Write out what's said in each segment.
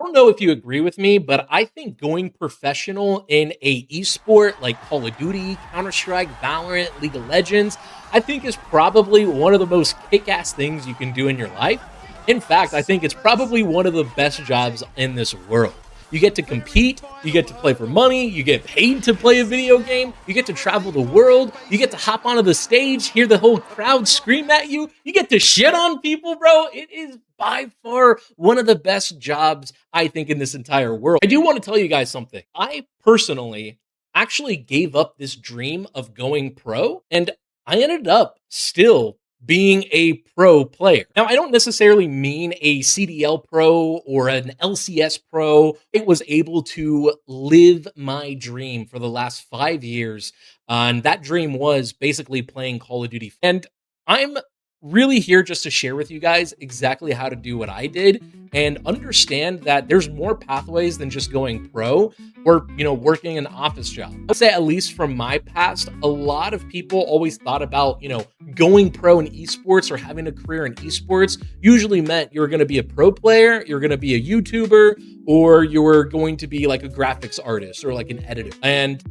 I don't know if you agree with me, but I think going professional in a esport like Call of Duty, Counter-Strike, Valorant, League of Legends, I think is probably one of the most kick-ass things you can do in your life. In fact, I think it's probably one of the best jobs in this world. You get to compete, you get to play for money, you get paid to play a video game, you get to travel the world, you get to hop onto the stage, hear the whole crowd scream at you, you get to shit on people, bro. It is by far one of the best jobs, I think, in this entire world. I do want to tell you guys something. I personally actually gave up this dream of going pro, and I ended up still being a pro player. Now, I don't necessarily mean a CDL pro or an LCS pro. I was able to live my dream for the last 5 years. And that dream was basically playing Call of Duty. And I'm really here just to share with you guys exactly how to do what I did and understand that there's more pathways than just going pro or, working an office job. I'd say, at least from my past, a lot of people always thought about, going pro in esports or having a career in esports usually meant you're going to be a pro player, you're going to be a YouTuber, or you're going to be like a graphics artist or like an editor. And,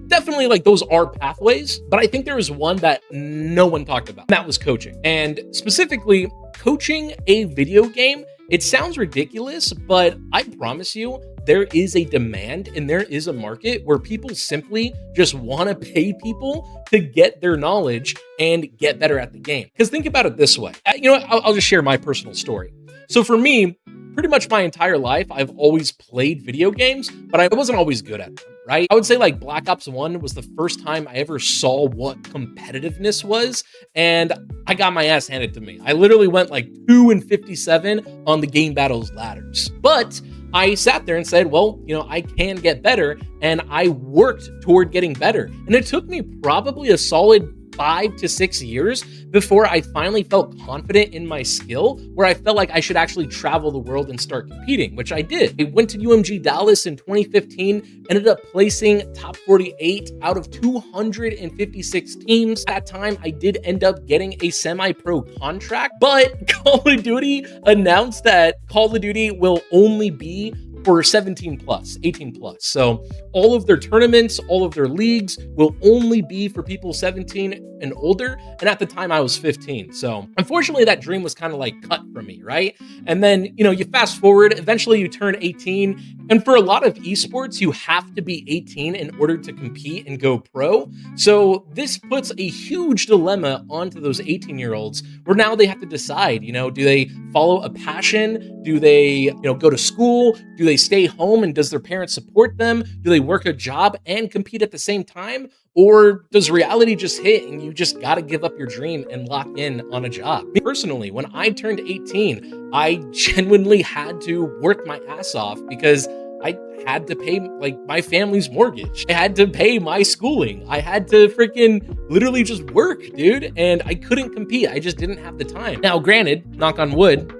definitely like those are pathways, but I think there was one that no one talked about. And that was coaching. And specifically, coaching a video game. It sounds ridiculous, but I promise you, there is a demand and there is a market where people simply just want to pay people to get their knowledge and get better at the game. Because think about it this way. I'll just share my personal story. So for me, pretty much my entire life, I've always played video games, but I wasn't always good at them, right? I would say like Black Ops 1 was the first time I ever saw what competitiveness was, and I got my ass handed to me. I literally went like 2-57 on the game battles ladders. But I sat there and said, well, I can get better, and I worked toward getting better. And it took me probably a solid 5 to 6 years before I finally felt confident in my skill, where I felt like I should actually travel the world and start competing, which I did. I went to UMG Dallas in 2015, ended up placing top 48 out of 256 teams. At that time, I did end up getting a semi-pro contract, but Call of Duty announced that Call of Duty will only be for 17 plus, 18 plus. So all of their tournaments, all of their leagues will only be for people 17 and older. And at the time I was 15. So unfortunately that dream was kind of like cut from me, right? And then, you fast forward, eventually you turn 18. And for a lot of esports, you have to be 18 in order to compete and go pro. So this puts a huge dilemma onto those 18-year-olds where now they have to decide, do they follow a passion? Do they, go to school? Do they stay home and does their parents support them? Do they work a job and compete at the same time? Or does reality just hit and you just got to give up your dream and lock in on a job? Me personally, when I turned 18, I genuinely had to work my ass off because I had to pay like my family's mortgage. I had to pay my schooling. I had to freaking literally just work, dude. And I couldn't compete. I just didn't have the time. Now, granted, knock on wood,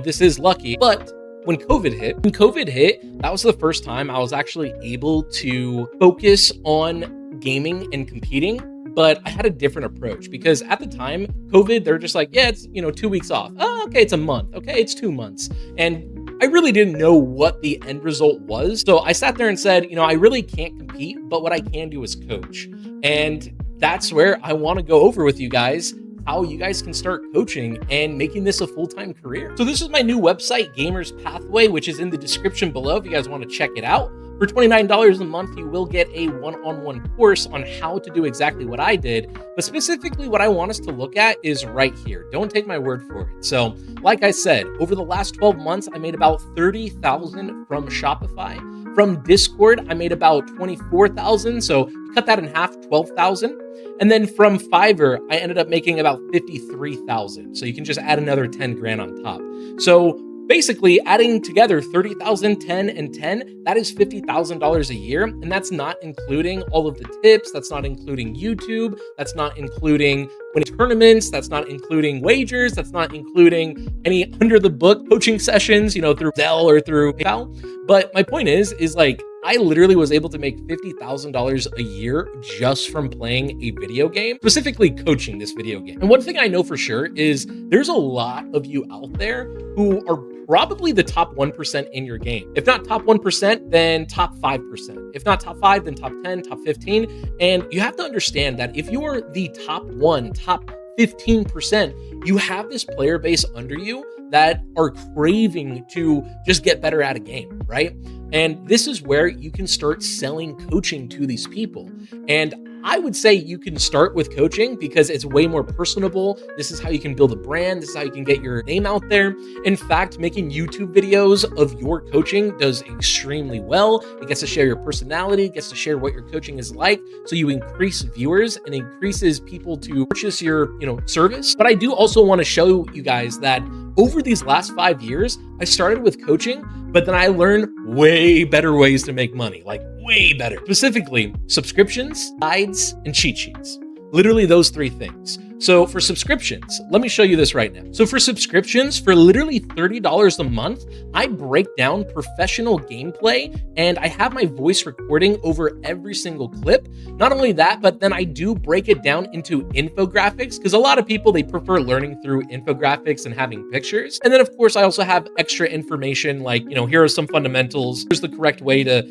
this is lucky, but when COVID hit, that was the first time I was actually able to focus on gaming and competing. But I had a different approach because at the time, COVID, they're just like, yeah, it's, 2 weeks off. Oh, okay, it's a month. Okay, it's 2 months. And I really didn't know what the end result was. So I sat there and said, I really can't compete, but what I can do is coach. And that's where I want to go over with you guys how you guys can start coaching and making this a full-time career. So this is my new website, Gamers Pathway, which is in the description below if you guys want to check it out. For $29 a month, you will get a one-on-one course on how to do exactly what I did. But specifically what I want us to look at is right here. Don't take my word for it. So like I said, over the last 12 months, I made about 30,000 from Shopify. From Discord, I made about 24,000. So cut that in half, 12,000. And then from Fiverr, I ended up making about 53,000. So you can just add another 10 grand on top. So basically adding together 30,000, 10, and 10, that is $50,000 a year. And that's not including all of the tips. That's not including YouTube. That's not including winning tournaments. That's not including wagers. That's not including any under the book coaching sessions, through Zelle or through PayPal. But my point is like, I literally was able to make $50,000 a year just from playing a video game, specifically coaching this video game. And one thing I know for sure is there's a lot of you out there who are probably the top 1% in your game. If not top 1%, then top 5%. If not top 5, then top 10, top 15. And you have to understand that if you are the top 1, top 15%, you have this player base under you that are craving to just get better at a game, right? And this is where you can start selling coaching to these people. And I would say you can start with coaching because it's way more personable. This is how you can build a brand. This is how you can get your name out there. In fact, making YouTube videos of your coaching does extremely well. It gets to share your personality, it gets to share what your coaching is like. So you increase viewers and increases people to purchase your, service. But I do also want to show you guys that over these last 5 years, I started with coaching, but then I learned way better ways to make money, like way better. Specifically, subscriptions, guides, and cheat sheets. Literally those 3 things. So for subscriptions, let me show you this right now. So for subscriptions, for literally $30 a month, I break down professional gameplay and I have my voice recording over every single clip. Not only that, but then I do break it down into infographics because a lot of people, they prefer learning through infographics and having pictures. And then of course, I also have extra information like, here are some fundamentals. Here's the correct way to,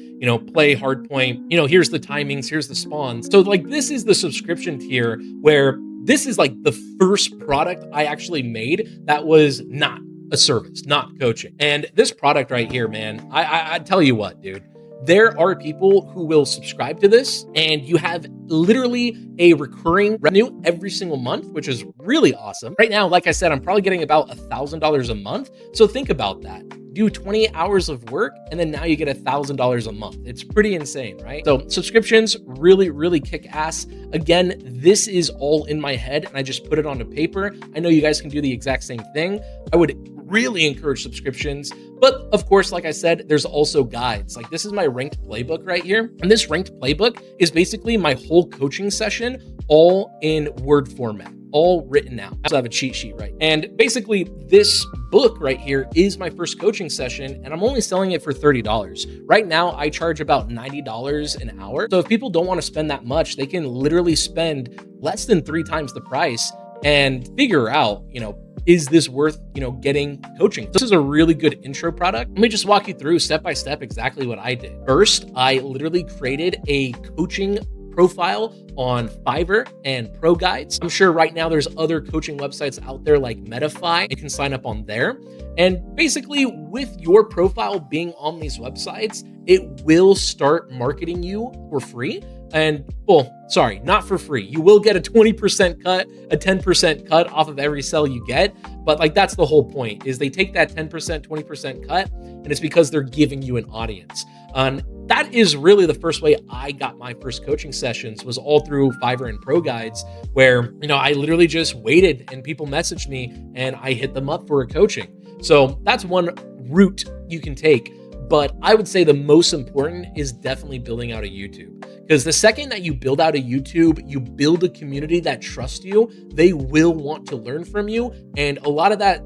play hardpoint. Here's the timings, here's the spawns. So like this is the subscription tier where this is like the first product I actually made that was not a service, not coaching. And this product right here, man, I tell you what, dude, there are people who will subscribe to this and you have literally a recurring revenue every single month, which is really awesome. Right now, like I said, I'm probably getting about $1,000 a month. So think about that. Do 20 hours of work, and then now you get $1,000 a month. It's pretty insane, right? So subscriptions really, really kick ass. Again, this is all in my head, and I just put it onto paper. I know you guys can do the exact same thing. I would really encourage subscriptions. But of course, like I said, there's also guides. Like this is my ranked playbook right here. And this ranked playbook is basically my whole coaching session, all in Word format, all written out. I also have a cheat sheet, right? And basically this book right here is my first coaching session and I'm only selling it for $30. Right now, I charge about $90 an hour. So if people don't want to spend that much, they can literally spend less than 3 times the price and figure out, is this worth, getting coaching? This is a really good intro product. Let me just walk you through step by step exactly what I did. First, I literally created a coaching profile on Fiverr and Pro Guides. I'm sure right now there's other coaching websites out there like Medify. You can sign up on there. And basically with your profile being on these websites, it will start marketing you for free. And sorry, not for free. You will get a 20% cut, a 10% cut off of every sell you get. But like, that's the whole point is they take that 10%, 20% cut, and it's because they're giving you an audience. That is really the first way I got my first coaching sessions was all through Fiverr and Pro Guides where, I literally just waited and people messaged me and I hit them up for a coaching. So that's one route you can take. But I would say the most important is definitely building out a YouTube. Because the second that you build out a YouTube, you build a community that trusts you, they will want to learn from you. And a lot of that,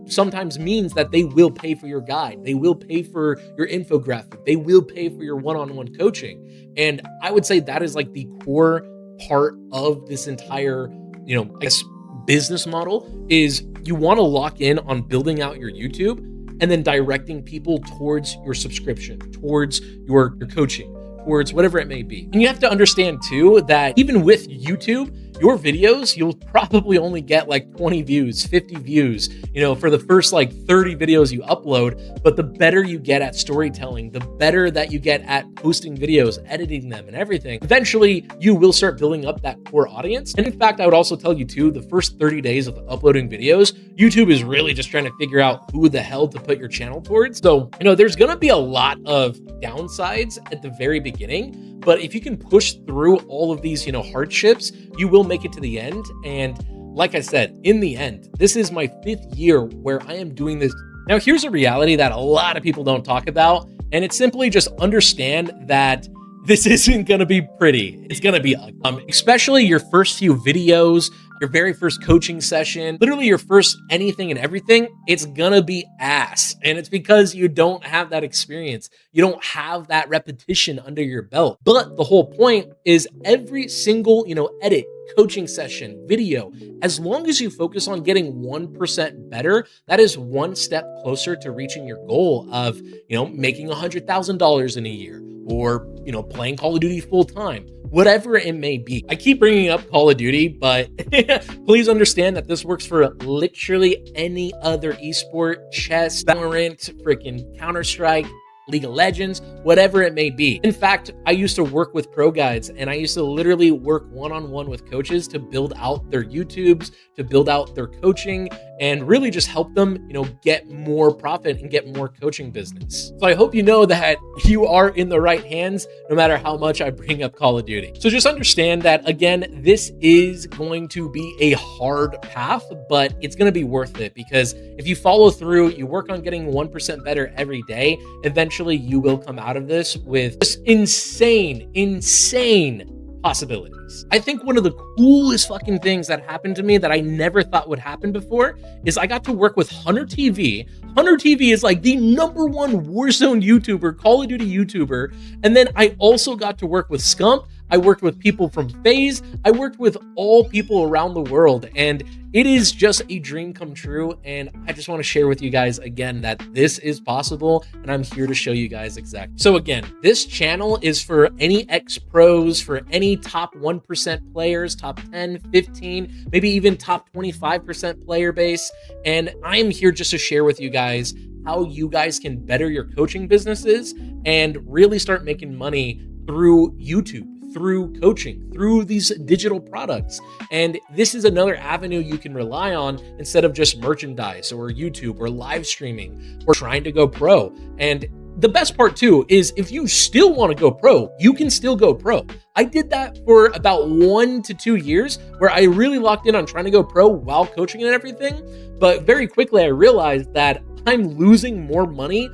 sometimes means that they will pay for your guide. They will pay for your infographic. They will pay for your one-on-one coaching. And I would say that is like the core part of this entire, business model is you want to lock in on building out your YouTube and then directing people towards your subscription, towards your coaching, towards whatever it may be. And you have to understand too, that even with YouTube, your videos, you'll probably only get like 20 views, 50 views, for the first like 30 videos you upload. But the better you get at storytelling, the better that you get at posting videos, editing them and everything, eventually you will start building up that core audience. And in fact, I would also tell you too, the first 30 days of uploading videos, YouTube is really just trying to figure out who the hell to put your channel towards. So, there's gonna be a lot of downsides at the very beginning. But if you can push through all of these, hardships, you will make it to the end. And like I said, in the end, this is my 5th year where I am doing this. Now, here's a reality that a lot of people don't talk about. And it's simply just understand that this isn't going to be pretty. It's going to be ugly. Especially your first few videos, your very first coaching session, literally your first anything and everything, it's going to be ass. And it's because you don't have that experience. You don't have that repetition under your belt. But the whole point is every single, edit, coaching session, video, as long as you focus on getting 1% better, that is one step closer to reaching your goal of, making $100,000 in a year, or, playing Call of Duty full time, whatever it may be. I keep bringing up Call of Duty, but please understand that this works for literally any other esport: chess, Valorant, freaking Counter-Strike, League of Legends, whatever it may be. In fact, I used to work with pro guides, and I used to literally work one-on-one with coaches to build out their YouTubes, to build out their coaching, and really just help them, get more profit and get more coaching business. So I hope you know that you are in the right hands, no matter how much I bring up Call of Duty. So just understand that, again, this is going to be a hard path, but it's going to be worth it, because if you follow through, you work on getting 1% better every day, eventually you will come out of this with just insane possibilities. I think one of the coolest fucking things that happened to me that I never thought would happen before is I got to work with Hunter TV. Hunter TV is like the #1 Warzone YouTuber, Call of Duty YouTuber. And then I also got to work with Scump. I worked with people from FaZe. I worked with all people around the world, and it is just a dream come true. And I just want to share with you guys again that this is possible, and I'm here to show you guys exactly. So again, this channel is for any ex-pros, for any top 1% players, top 10, 15, maybe even top 25% player base. And I'm here just to share with you guys how you guys can better your coaching businesses and really start making money through YouTube, through coaching, through these digital products. And this is another avenue you can rely on instead of just merchandise or YouTube or live streaming or trying to go pro. And the best part too is if you still want to go pro, you can still go pro. I did that for about 1 to 2 years where I really locked in on trying to go pro while coaching and everything. But very quickly I realized that I'm losing more money,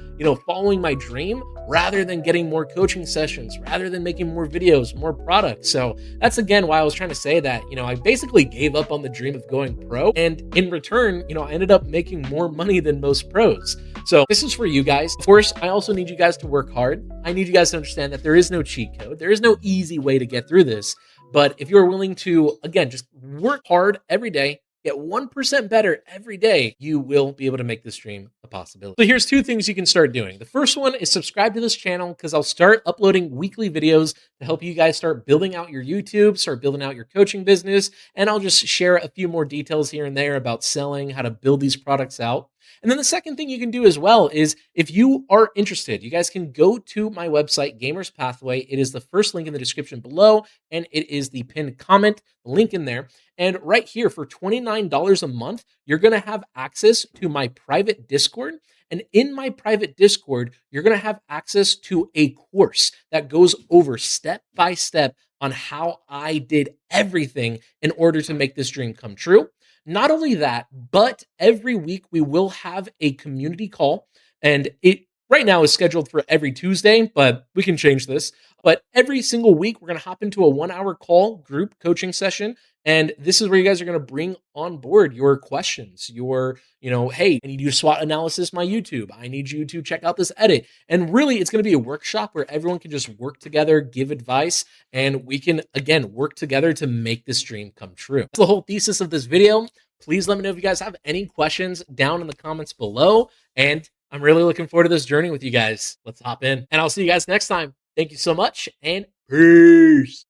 following my dream, rather than getting more coaching sessions, rather than making more videos, more products. So that's again why I was trying to say that, I basically gave up on the dream of going pro. And in return, I ended up making more money than most pros. So this is for you guys. Of course, I also need you guys to work hard. I need you guys to understand that there is no cheat code. There is no easy way to get through this. But if you're willing to, again, just work hard every day, get 1% better every day, you will be able to make this dream a possibility. So here's 2 things you can start doing. The first one is subscribe to this channel, because I'll start uploading weekly videos to help you guys start building out your YouTube, start building out your coaching business. And I'll just share a few more details here and there about selling, how to build these products out. And then the second thing you can do as well is, if you are interested, you guys can go to my website, Gamers Pathway. It is the first link in the description below, and it is the pinned comment, the link in there. And right here, for $29 a month, you're going to have access to my private Discord. And in my private Discord, you're going to have access to a course that goes over step by step on how I did everything in order to make this dream come true. Not only that, but every week we will have a community call, and it right now is scheduled for every Tuesday, but we can change this. But every single week, we're going to hop into a 1-hour call group coaching session. And this is where you guys are going to bring on board your questions, your, hey, I need you to SWOT analysis my YouTube. I need you to check out this edit. And really, it's going to be a workshop where everyone can just work together, give advice, and we can, again, work together to make this dream come true. That's the whole thesis of this video. Please let me know if you guys have any questions down in the comments below. And I'm really looking forward to this journey with you guys. Let's hop in, and I'll see you guys next time. Thank you so much, and peace.